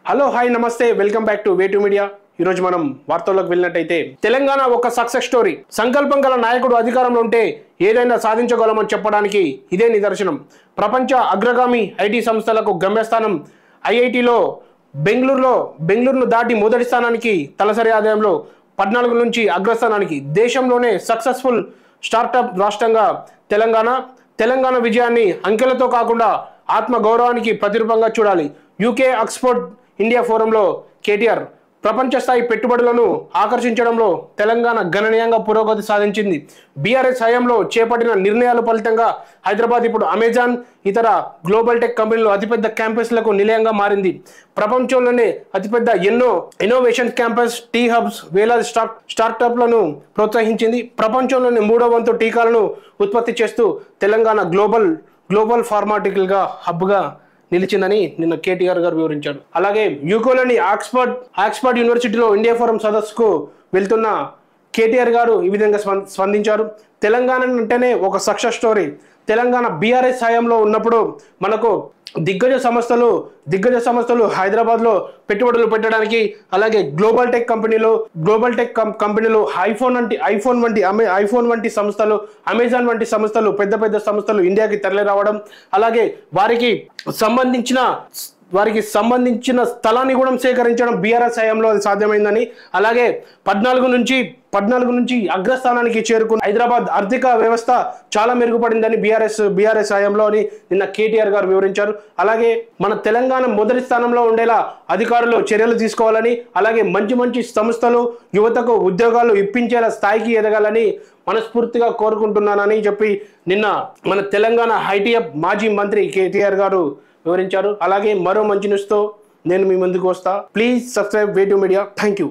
Hello hi నమస్తే welcome back to వేటు media. ఈ రోజు మనం వార్తల్లోకి వెళ్ళినట్టయితే తెలంగాణ ఒక సక్సెస్ స్టోరీ। సంకల్పం గల నాయకుడు అధికారంలో ఉంటే ఏదైనా సాధించగలమని చెప్పడానికి ఇదే నిదర్శనం। ప్రపంచ అగ్రగామి ఐటీ సంస్థలకు గమ్యస్థానం ఐఐటిలో బెంగళూరును దాటి మొదటి స్థానానికి తలసరి ఆదాయంలో 14 నుంచి అగ్రస్థానానికి దేశంలోనే సక్సెస్ఫుల్ స్టార్టప్ రాష్ట్రంగా తెలంగాణ విజయాన్ని అంకెలతో కాకుండా ఆత్మ గౌరవానికి ప్రతిరూపంగా చూడాలి। యూకే ఆక్స్ఫర్డ్ ఇండియా ఫోరంలో కేటీఆర్ ప్రపంచ స్థాయి పెట్టుబడులను ఆకర్షించడంలో తెలంగాణ గణనీయంగా పురోగతి సాధించింది। బీఆర్ఎస్ హయాంలో చేపట్టిన నిర్ణయాల ఫలితంగా హైదరాబాద్ ఇప్పుడు అమెజాన్ ఇతర గ్లోబల్ టెక్ కంపెనీలు అతిపెద్ద క్యాంపస్లకు నిలయంగా మారింది। ప్రపంచంలోనే అతిపెద్ద ఎన్నో ఇన్నోవేషన్ క్యాంపస్ టీ హబ్స్ వేలాది స్టార్టప్లను ప్రోత్సహించింది। ప్రపంచంలోని 3వ వంతు టీకాలను ఉత్పత్తి చేస్తూ తెలంగాణ గ్లోబల్ ఫార్మాటికల్గా హబ్గా నిలిచిందని నిన్న కేటీఆర్ గారు వివరించారు। అలాగే యూకేలోని ఆక్స్ఫర్డ్ యూనివర్సిటీలో ఇండియా ఫోరం సదస్సుకు వెళ్తున్న కేటీఆర్ గారు ఈ విధంగా స్పందించారు। తెలంగాణ అంటేనే ఒక సక్సెస్ స్టోరీ। తెలంగాణ బీఆర్ఎస్ హయాంలో ఉన్నప్పుడు మనకు దిగ్గజ సంస్థలు హైదరాబాద్లో పెట్టుబడులు పెట్టడానికి, అలాగే గ్లోబల్ టెక్ కంపెనీలు ఐఫోన్ వంటి సంస్థలు, అమెజాన్ వంటి సంస్థలు, పెద్ద సంస్థలు ఇండియాకి తరలి రావడం, అలాగే వారికి సంబంధించిన స్థలాన్ని కూడా సేకరించడం బీఆర్ఎస్ హయాంలో అది సాధ్యమైందని, అలాగే 14 నుంచి అగ్రస్థానానికి చేరుకున్న హైదరాబాద్ ఆర్థిక వ్యవస్థ చాలా మెరుగుపడిందని బీఆర్ఎస్ హయాంలో అని నిన్న కేటీఆర్ గారు వివరించారు। అలాగే మన తెలంగాణ మొదటి స్థానంలో ఉండేలా అధికారులు చర్యలు తీసుకోవాలని, అలాగే మంచి సంస్థలు యువతకు ఉద్యోగాలు ఇప్పించేలా స్థాయికి ఎదగాలని మనస్ఫూర్తిగా కోరుకుంటున్నానని చెప్పి నిన్న మన తెలంగాణ ఐటీఎఫ్ మాజీ మంత్రి కేటీఆర్ గారు వివరించారు। అలాగే మరో మంచి న్యూస్తో నేను మీ ముందుకు వస్తా। ప్లీజ్ సబ్స్క్రైబ్ వేటు మీడియా। Thank you.